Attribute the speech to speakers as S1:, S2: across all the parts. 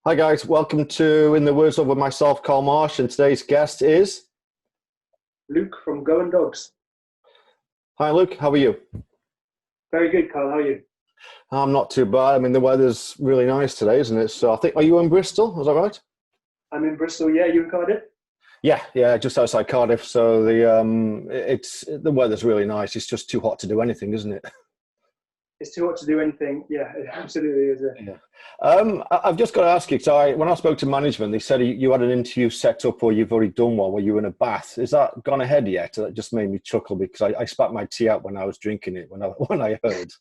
S1: Hi guys, welcome to In the Words of myself, Carl Marsh, and today's guest is...
S2: Luke from Goan Dogs.
S1: Hi Luke, how are you?
S2: Very good, Carl. How are you?
S1: I'm not too bad. I mean, the weather's really nice today, isn't it? So I think, are you in Bristol? Is that right?
S2: I'm in Bristol. Yeah, you in Cardiff?
S1: Yeah, just outside Cardiff. So the weather's really nice. It's just too hot to do anything, isn't it?
S2: It's too hot to do anything. Yeah, it absolutely is.
S1: Yeah. I've just got to ask you, when I spoke to management, they said you had an interview set up or you've already done one where you were in a bath. Is that gone ahead yet? That just made me chuckle because I spat my tea out when I was drinking it, when I heard.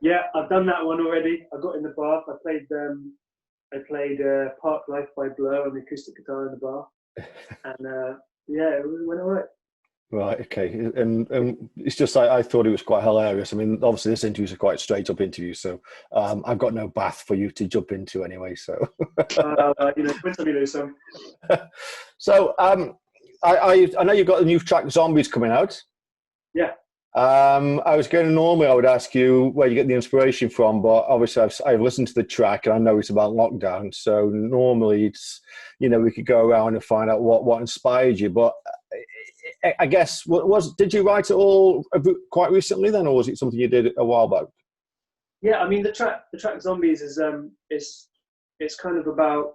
S2: Yeah, I've done that one already. I got in the bath. I played Park Life by Blur on the acoustic guitar in the bar, and yeah, it went all right.
S1: Right, okay. And it's just, I thought it was quite hilarious. I mean, obviously this interview's a quite straight up interview, so I've got no bath for you to jump into anyway, so.
S2: Win some, you lose some.
S1: So, I know you've got the new track Zombies coming out.
S2: Yeah.
S1: Normally I would ask you where you get the inspiration from, but obviously I've listened to the track and I know it's about lockdown. So normally it's, we could go around and find out what inspired you. But I guess, did you write it all quite recently then, or was it something you did a while back?
S2: Yeah, I mean the track Zombies is it's kind of about,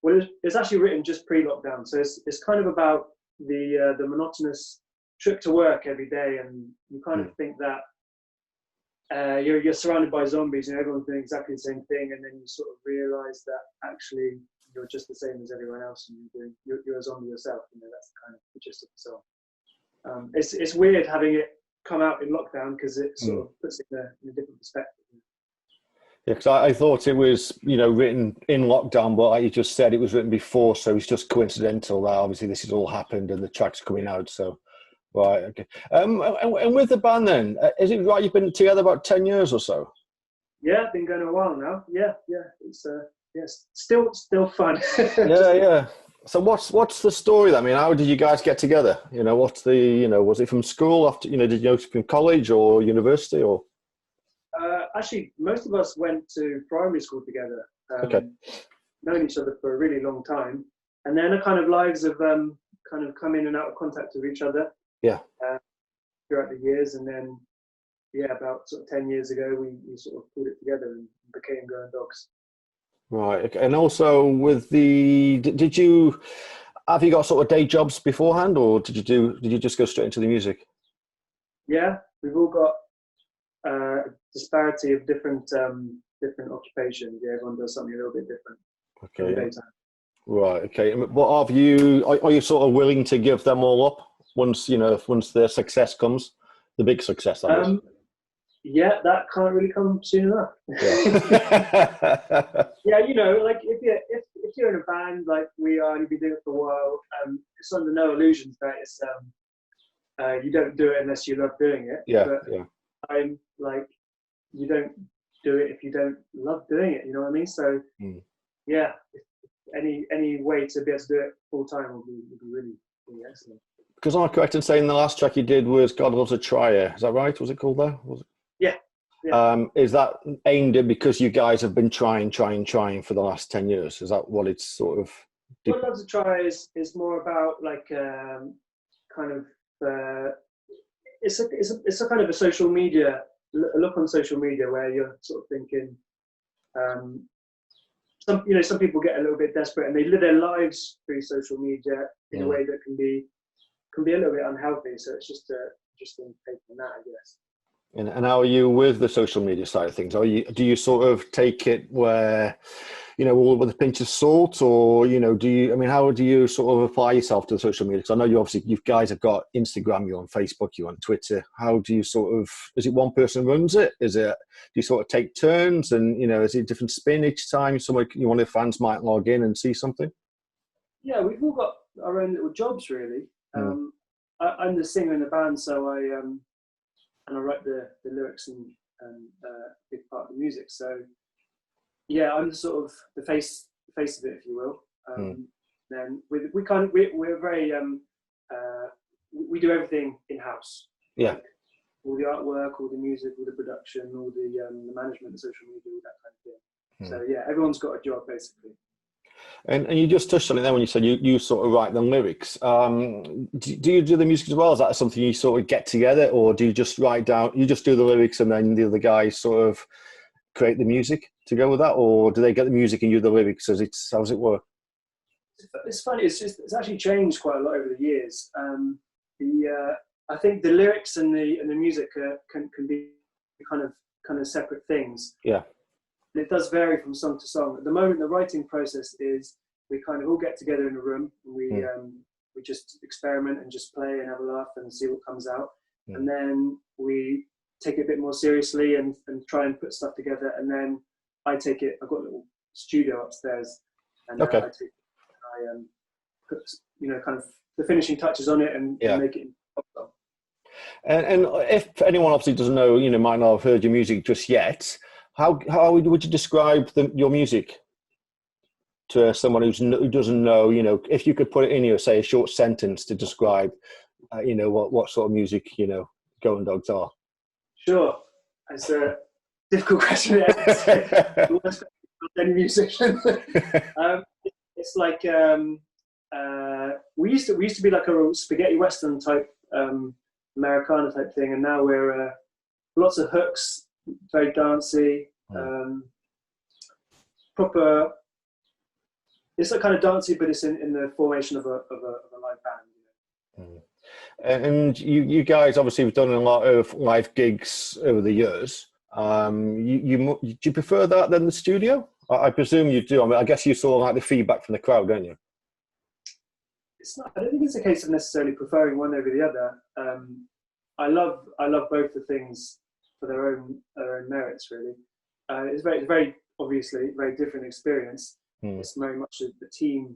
S2: well, it's actually written just pre-lockdown, so it's kind of about the monotonous trip to work every day, and you kind of think that you're surrounded by zombies and everyone's doing exactly the same thing, and then you sort of realise that actually you're just the same as everyone else, and you're a zombie yourself. That's the kind of the gist of the song. It's weird having it come out in lockdown because it sort of puts it in a different perspective.
S1: Yeah, because I thought it was, written in lockdown, but like you just said, it was written before, so it's just coincidental that obviously this has all happened and the track's coming out. So, right, okay. And with the band then, is it right you've been together about 10 years or so?
S2: Yeah, been going a while now. Yeah, it's still fun.
S1: Yeah. So what's the story then? I mean, how did you guys get together? What's the, was it from school after, did you know from college or university or?
S2: Actually, most of us went to primary school together.
S1: Okay.
S2: Known each other for a really long time, and then our kind of lives have kind of come in and out of contact with each other.
S1: Yeah.
S2: Throughout the years, and then about sort of 10 years ago, we sort of pulled it together and became Goan Dogs.
S1: Right. Okay. And also with did you have you got sort of day jobs beforehand, or did you just go straight into the music?
S2: Yeah, we've all got disparity of different occupations. Yeah, everyone does something a little bit different.
S1: Okay. Right. Okay. But are you sort of willing to give them all up once their success comes, the big success? That is.
S2: Yeah, that can't really come soon enough.
S1: Yeah.
S2: Yeah, like if you're in a band like we are, and you've been doing it for a while, it's under no illusions that it's you don't do it unless you love doing it.
S1: Yeah.
S2: But
S1: Yeah.
S2: I'm like, you don't do it if you don't love doing it. You know what I mean? So yeah, any way to be able to do it full time would be really, really excellent.
S1: Because am I correct in saying the last track you did was God Loves a Trier? Is that right? Was it called that? Was it?
S2: Yeah. Yeah.
S1: Is that aimed at because you guys have been trying for the last 10 years? Is that what it's sort of?
S2: God Loves a Trier is more about like kind of it's a kind of a social media look on social media where you're sort of thinking some people get a little bit desperate and they live their lives through social media in a way that can be a little bit unhealthy. So it's just interesting take on that, I guess.
S1: And how are you with the social media side of things? Do you sort of take it where, all with a pinch of salt, or how do you sort of apply yourself to the social media? Because I know you guys have got Instagram, you're on Facebook, you're on Twitter. How do you sort of? Is it one person runs it? Do you sort of take turns, and is it a different spin each time? One of the fans might log in and see something.
S2: Yeah, we've all got our own little jobs, really. I'm the singer in the band, so I write the lyrics and big part of the music. So yeah, I'm the sort of the face of it, if you will. Then we're very we do everything in house.
S1: Yeah.
S2: Like all the artwork, all the music, all the production, all the management, the social media, all that kind of thing. So yeah, everyone's got a job basically.
S1: And you just touched on it there when you said you sort of write the lyrics. Do you do the music as well? Is that something you sort of get together, or do you just write down, you just do the lyrics and then the other guys sort of create the music to go with that? Or do they get the music and you do the lyrics? How does it work?
S2: It's funny, it's actually changed quite a lot over the years. I think the lyrics and the music can be kind of separate things.
S1: Yeah.
S2: And it does vary from song to song. At the moment, the writing process is we kind of all get together in a room and we just experiment and just play and have a laugh and see what comes out. And then we take it a bit more seriously and try and put stuff together. And then I've got a little studio upstairs, and I put kind of the finishing touches on it and make it pop up. And
S1: if anyone obviously doesn't know, might not have heard your music just yet, how would you describe your music to someone who doesn't know? If you could put it in say a short sentence to describe, what sort of music Goan Dogs are.
S2: Sure, it's a difficult question. Any musician. It's like we used to be like a spaghetti western type Americana type thing, and now we're lots of hooks, very dancey, proper. It's like kind of dancey, but it's in the formation of a live band.
S1: And you guys obviously have done a lot of live gigs over the years. Do you prefer that than the studio? I presume you do. I mean, I guess you sort of like the feedback from the crowd, don't you?
S2: I don't think it's a case of necessarily preferring one over the other. I love both the things for their own merits, really. It's very obviously very different experience. It's very much the team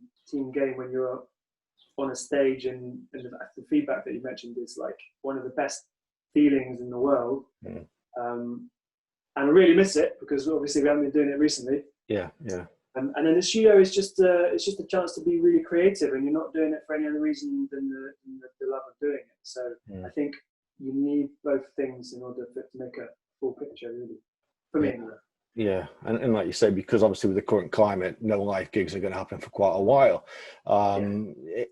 S2: game when you're on a stage, and the feedback that you mentioned is like one of the best feelings in the world. And I really miss it because obviously we haven't been doing it recently. Yeah. And then the studio is just a chance to be really creative, and you're not doing it for any other reason than the love of doing it. So I think you need both things in order to make a full picture, really, for me anyway.
S1: Yeah, and like you say, because obviously with the current climate, no live gigs are going to happen for quite a while.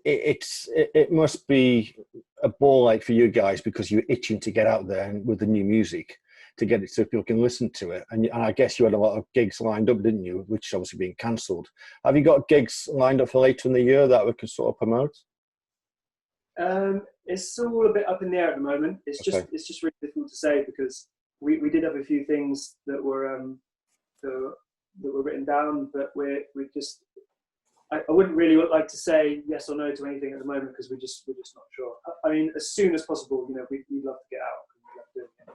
S1: It must be a ball ache for you guys because you're itching to get out there and with the new music to get it so people can listen to it. And I guess you had a lot of gigs lined up, didn't you? Which obviously being cancelled. Have you got gigs lined up for later in the year that we can sort of promote?
S2: It's all a bit up in the air at the moment. It's just really difficult to say because we did have a few things that were written down, but we just I wouldn't really like to say yes or no to anything at the moment because we're just not sure. I mean, as soon as possible, we'd love to get out. We love doing it.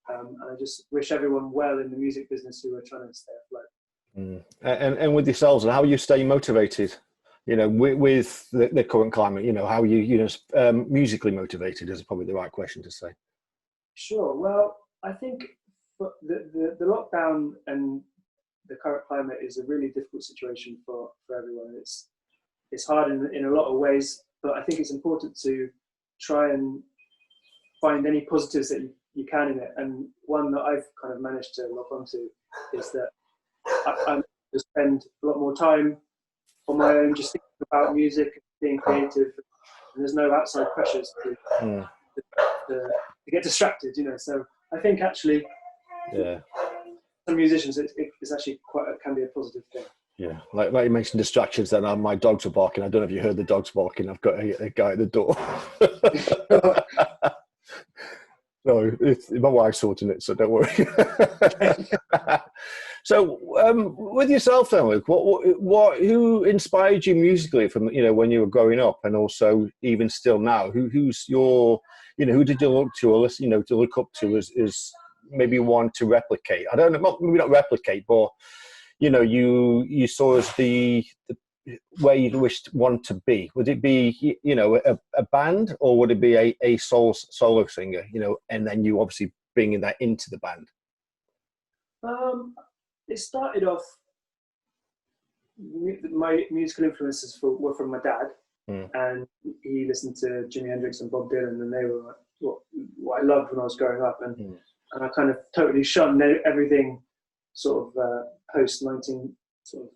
S2: And I just wish everyone well in the music business who are trying to stay afloat.
S1: And with yourselves, how are you staying motivated? With the current climate, how are you musically motivated is probably the right question to say.
S2: Sure. Well, I think the lockdown and the current climate is a really difficult situation for everyone. It's hard in a lot of ways, but I think it's important to try and find any positives that you can in it. And one that I've kind of managed to lock onto is that I'm to spend a lot more time on my own, just thinking about music, being creative, and there's no outside pressures to get distracted, So I think actually, some musicians, it's actually can be a positive thing.
S1: Yeah, like you mentioned distractions. Then my dogs are barking. I don't know if you heard the dogs barking. I've got a guy at the door. No, my wife's sorting it, so don't worry. So, with yourself then, Luke, who inspired you musically from when you were growing up, and also even still now? Who's your who did you look to or listen to look up to as maybe one to replicate? I don't know, maybe not replicate, but you saw as the where you wished one to be. Would it be a band, or would it be a solo singer? And then you obviously bringing that into the band.
S2: It started off. My musical influences were from my dad, and he listened to Jimi Hendrix and Bob Dylan, and they were what I loved when I was growing up, and I kind of totally shunned everything sort of post 19 sort of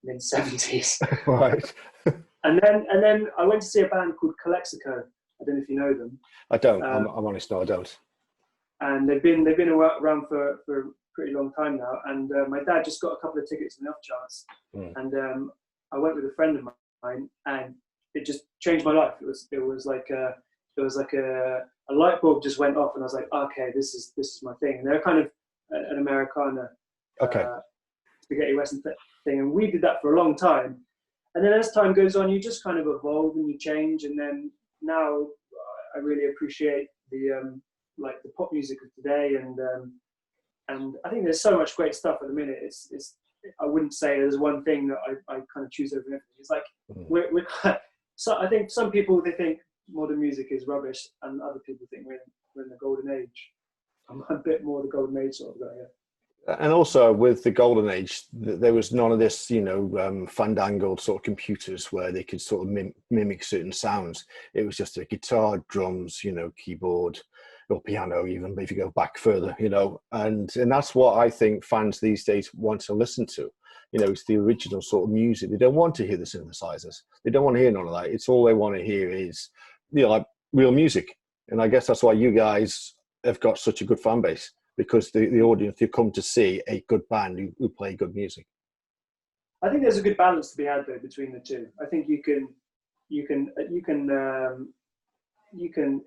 S2: mid 70s.
S1: Right.
S2: And then I went to see a band called Calexico. I don't know if you know them.
S1: I don't. I'm honest. No, I don't.
S2: And they've been around for a pretty long time now. And my dad just got a couple of tickets on the off chance. And I went with a friend of mine, and it just changed my life. It was like a light bulb just went off, and I was like, okay, this is my thing. And they're kind of an Americana, spaghetti western thing, and we did that for a long time. And then as time goes on, you just kind of evolve and you change. And then now I really appreciate the like the pop music of today, and I think there's so much great stuff at the minute. It's I wouldn't say there's one thing that I kind of choose over everything. It's like we're so I think some people, they think modern music is rubbish, and other people think we're in the golden age. I'm a bit more the golden age sort of guy. Yeah.
S1: And also with the golden age, there was none of this, fandangled sort of computers where they could sort of mimic certain sounds. It was just a guitar, drums, keyboard, or piano even, if you go back further, and that's what I think fans these days want to listen to. It's the original sort of music. They don't want to hear the synthesizers. They don't want to hear none of that. It's all they want to hear is, like real music. And I guess that's why you guys have got such a good fan base, because the audience, you come to see a good band who play good music.
S2: I think there's a good balance to be had though between the two. I think you can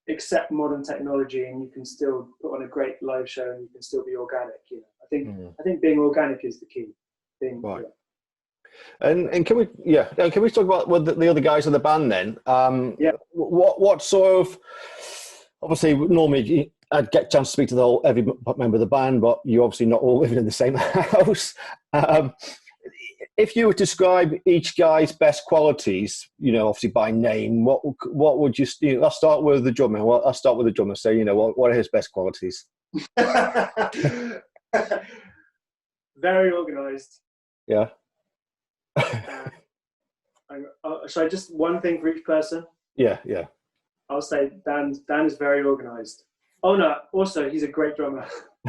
S2: accept modern technology, and you can still put on a great live show, and you can still be organic. I think being organic is the key thing.
S1: Right. And can we talk about the other guys in the band then? What sort of, obviously normally I'd get a chance to speak to every member of the band, but you're obviously not all living in the same house. If you would describe each guy's best qualities, obviously by name, what would you? Let's start with the drummer. I'll start with the drummer. So, what are his best qualities?
S2: Very organised.
S1: Yeah.
S2: So just one thing for each person?
S1: Yeah.
S2: I'll say Dan is very organised. Oh no, also he's a great drummer.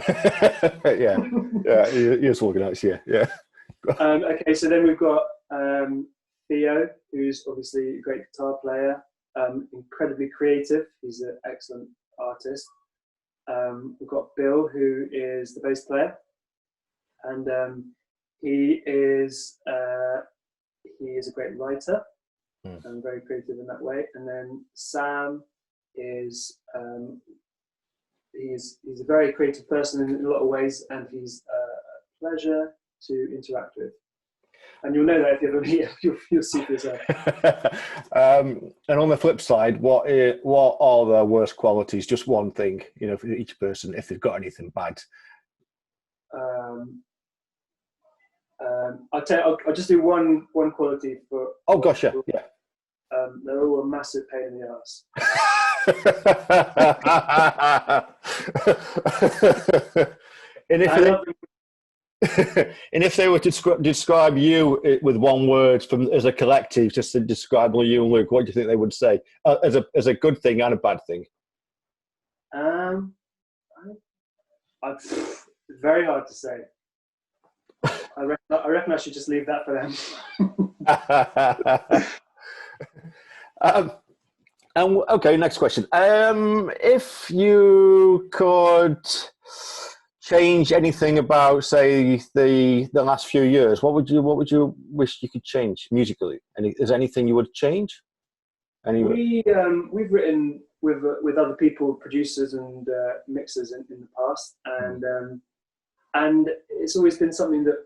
S1: yeah, he is organised. Yeah.
S2: Okay, so then we've got Theo, who's obviously a great guitar player, incredibly creative. He's an excellent artist. We've got Bill, who is the bass player, and he is a great writer and very creative in that way. And then Sam is he's a very creative person in a lot of ways, and he's a pleasure to interact with. And you'll know that if you ever meet him, you'll see this out.
S1: And on the flip side, what are their worst qualities? Just one thing, for each person, if they've got anything bad.
S2: I'll just do one quality for.
S1: Oh gosh, yeah.
S2: They're all a massive pain in the ass.
S1: And if they were to describe you with one word as a collective, just to describe you and Luke, what do you think they would say as a good thing and a bad thing?
S2: It's very hard to say. I reckon I should just leave that for them. Okay, next question. If you could change anything about, say, the last few years, what would you wish you could change musically? Is there anything you would change? We've written with other people, producers and mixers in the past, and it's always been something that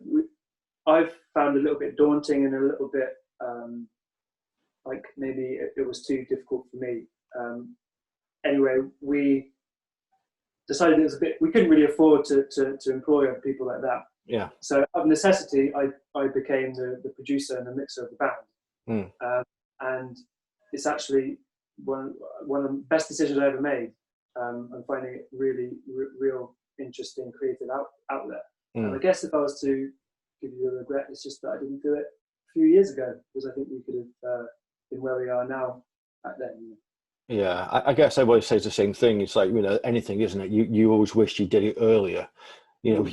S2: I've found a little bit daunting and a little bit like maybe it was too difficult for me. Anyway, we decided we couldn't really afford to employ other people like that.
S1: Yeah.
S2: So out of necessity, I became the producer and the mixer of the band. And it's actually one of the best decisions I ever made. I'm finding it really real interesting, creative outlet. And I guess if I was to give you a regret, it's just that I didn't do it a few years ago, because I think we could have been where we are now back then.
S1: Yeah, I guess everybody says the same thing. It's like, anything, isn't it? You always wish you did it earlier. You know, if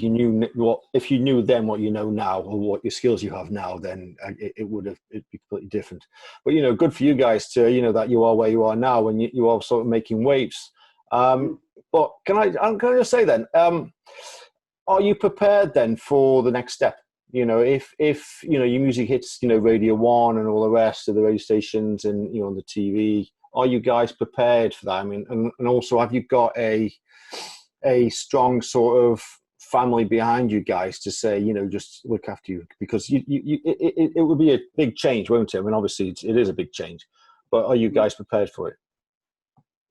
S1: you knew then what you know now, or what your skills you have now, then it'd be completely different. But you know, good for you guys to, you know, that you are where you are now, and you are sort of making waves. But can I just say then, are you prepared then for the next step? You know, if you know your music hits, you know, Radio 1 and all the rest of the radio stations, and you know, on the TV, are you guys prepared for that? I mean, and also, have you got a strong sort of family behind you guys to say, you know, just look after you? Because it would be a big change, won't it? I mean, obviously it is a big change, but are you guys prepared for it?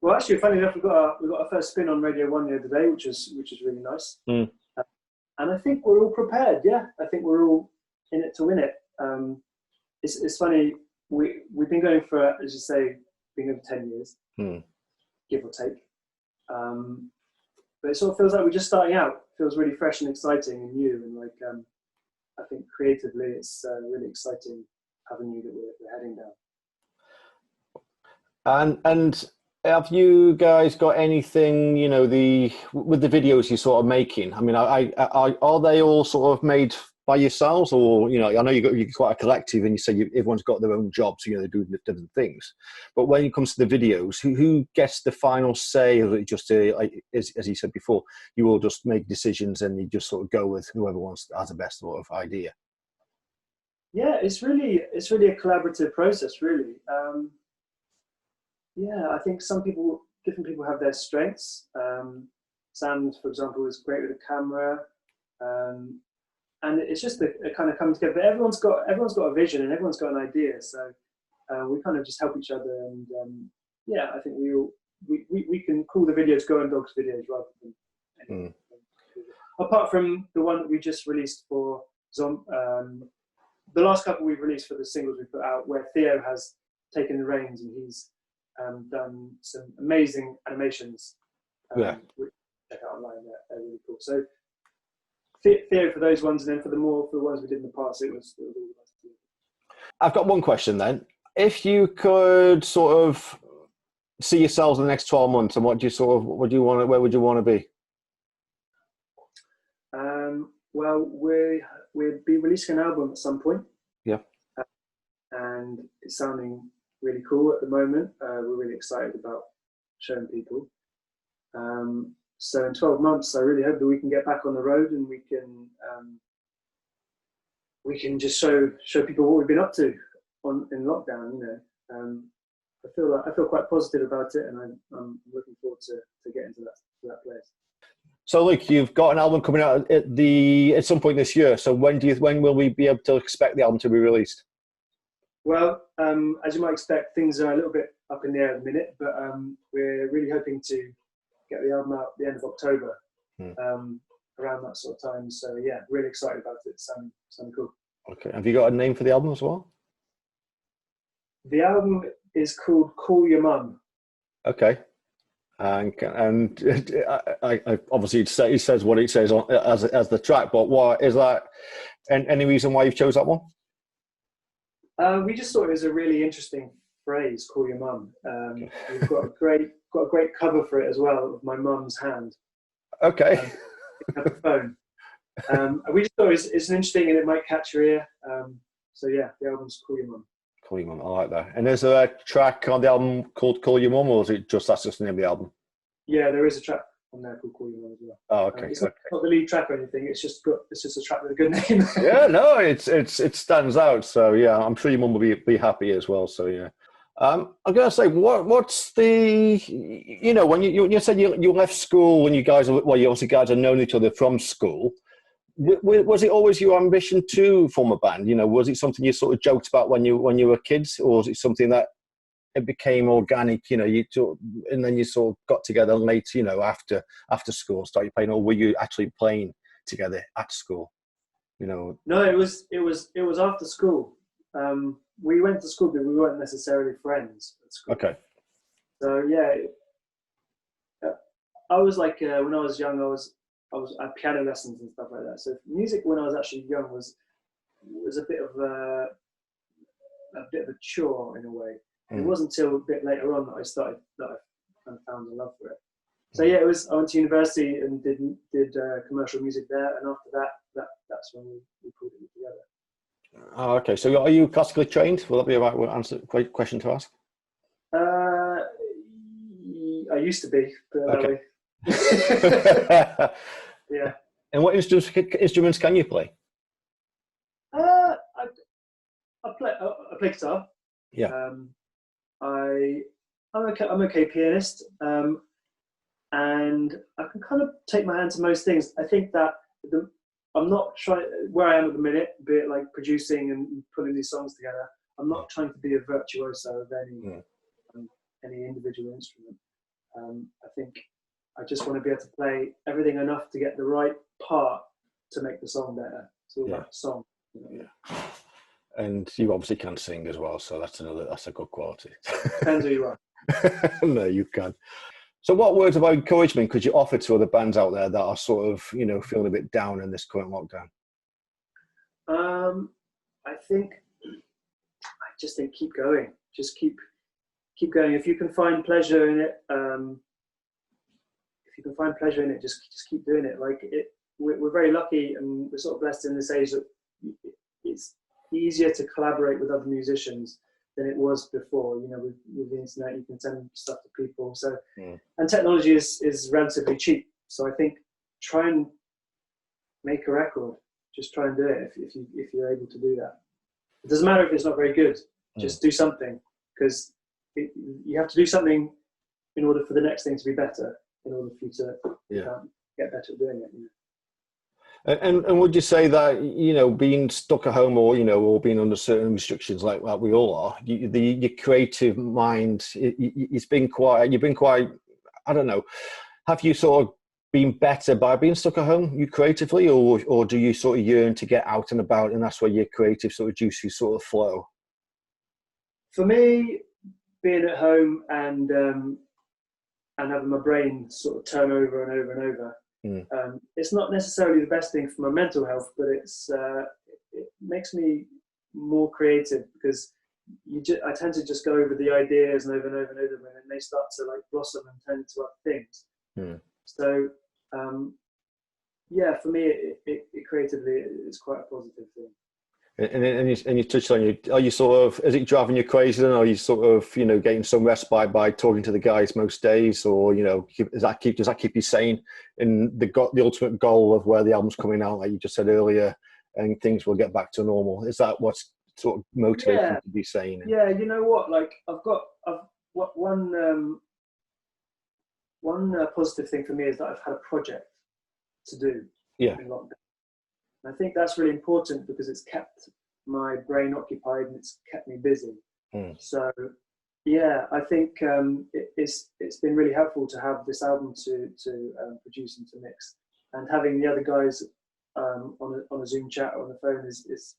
S2: Well, actually, funny enough, we got our first spin on Radio 1 the other day, which is really nice. And I think we're all prepared. Yeah, I think we're all in it to win it. It's funny, we've been going for, as you say, being over 10 years, give or take. But it sort of feels like we're just starting out. It feels really fresh and exciting and new, and like I think creatively, it's a really exciting avenue that we're heading down.
S1: And have you guys got anything, you know, with the videos you're sort of making? I mean, are they all sort of made by yourselves, or, you know, I know you're quite a collective, and you say everyone's got their own jobs, you know, they're doing different things. But when it comes to the videos, who gets the final say? Or is it just as you said before, you all just make decisions and you just sort of go with whoever has the best sort of idea?
S2: Yeah, it's really a collaborative process, really. Yeah, I think different people have their strengths. Sam, for example, is great with a camera. And it's just a kind of coming together. But everyone's got a vision, and everyone's got an idea. So we kind of just help each other. And yeah, I think we can call the videos Goan Dogs videos rather than anything. Apart from the one that we just released for the last couple we've released for the singles we put out, where Theo has taken the reins and he's done some amazing animations. Check out online; they're really cool. So Theo for those ones, and then for the ones we did in the past, it was really nice to do.
S1: I've got one question then. If you could sort of see yourselves in the next 12 months, and where would you want to be?
S2: Well, we'll be releasing an album at some point.
S1: Yeah.
S2: And it's sounding really cool at the moment. We're really excited about showing people. So in 12 months, I really hope that we can get back on the road, and we can just show people what we've been up to in lockdown. You know, I feel quite positive about it, and I'm looking forward to getting to that place.
S1: So, look, you've got an album coming out at some point this year. So when will we be able to expect the album to be released?
S2: Well, as you might expect, things are a little bit up in the air at the minute, but we're really hoping to get the album out at the end of October, around that sort of time. So yeah, really excited about it. It's sounding cool. Okay.
S1: Have you got a name for the album as well?
S2: The album is called Call Your Mum.
S1: Okay. And I obviously it says what it says on as the track, but what is that? Any reason why you've chose that one?
S2: We just thought it was a really interesting phrase, "Call your mum." We've got a great cover for it as well, of my mum's hand.
S1: Okay.
S2: The phone. We just thought it's interesting, and it might catch your ear. So yeah, the album's "Call Your Mum."
S1: Call Your Mum, I like that. And is there a track on the album called "Call Your Mum," or is it that's just the name of the album? Yeah,
S2: there is a track on there called "Call Your Mum" as well.
S1: Oh, okay.
S2: It's not the lead track or anything. It's just a track with a good name.
S1: Yeah, no, it stands out. So yeah, I'm sure your mum will be happy as well. So yeah. I'm gonna say, what's the, you know, when you said you left school when you guys you obviously guys have known each other from school. Was it always your ambition to form a band? You know, was it something you sort of joked about when you were kids, or was it something that it became organic? You know, and then you sort of got together late, you know, after school, started playing, or were you actually playing together at school? You know. No,
S2: it was after school. We went to school, but we weren't necessarily friends at school.
S1: Okay.
S2: So yeah, I was like when I was young, I had piano lessons and stuff like that. So music when I was actually young was a bit of a chore in a way. It wasn't until a bit later on that I kind of found a love for it. So yeah, it was. I went to university and did commercial music there, and after that's when we pulled it together.
S1: Oh, okay. So are you classically trained? Will that be a right answer? Great question to ask.
S2: I used to be, put it
S1: that way.
S2: Yeah.
S1: And what instruments can you play?
S2: I play guitar.
S1: Yeah.
S2: I'm okay pianist, and I can kind of take my hand to most things. I think that I'm not trying, where I am at the minute, be it like producing and putting these songs together, I'm not trying to be a virtuoso of any individual instrument. I think I just want to be able to play everything enough to get the right part to make the song better. It's all about the song. You know?
S1: Yeah. And you obviously can sing as well, so that's a good quality.
S2: Depends who you are.
S1: No, you can. So what words of encouragement could you offer to other bands out there that are sort of, feeling a bit down in this current lockdown?
S2: I just think keep going. Just keep going. If you can find pleasure in it, just keep doing it. Like we're very lucky and we're sort of blessed in this age that it's easier to collaborate with other musicians than it was before. With the internet, you can send stuff to people. So, and technology is relatively cheap. So I think try and make a record. Just try and do it if you're able to do that. It doesn't matter if it's not very good. Just do something, because you have to do something in order for the next thing to be better. In order for you to get better at doing it.
S1: And would you say that being stuck at home or being under certain restrictions like we all are, your creative mind, you've been quite, I don't know, have you sort of been better by being stuck at home, you creatively, or do you sort of yearn to get out and about, and that's where your creative sort of juices sort of flow?
S2: For me, being at home and having my brain sort of turn over and over and over. It's not necessarily the best thing for my mental health, but it makes me more creative, because I tend to just go over the ideas and over and over and over, and they start to like blossom and turn into other things. So for me, it creatively it's quite a positive thing.
S1: And you touched on are you sort of, is it driving you crazy then? Or are you sort of, getting some respite by talking to the guys most days, or, does that keep you sane in the ultimate goal of where the album's coming out, like you just said earlier, and things will get back to normal? Is that what's sort of motivating you to be sane?
S2: Yeah, you know what? Like I've one positive thing for me is that I've had a project to do in lockdown. I think that's really important, because it's kept my brain occupied and it's kept me busy. So, I think it's been really helpful to have this album to produce and to mix, and having the other guys on a Zoom chat or on the phone is it's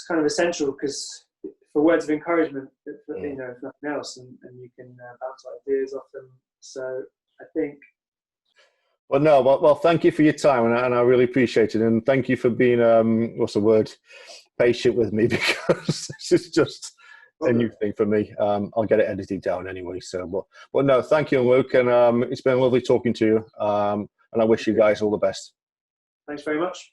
S2: kind of essential, because for words of encouragement, if nothing else, and you can bounce ideas off them. So I think.
S1: Well, thank you for your time, and I really appreciate it, and thank you for being patient with me, because this is just a new thing for me. I'll get it edited down anyway. So, but no, thank you, Luke, and it's been lovely talking to you, and I wish you guys all the best.
S2: Thanks very much.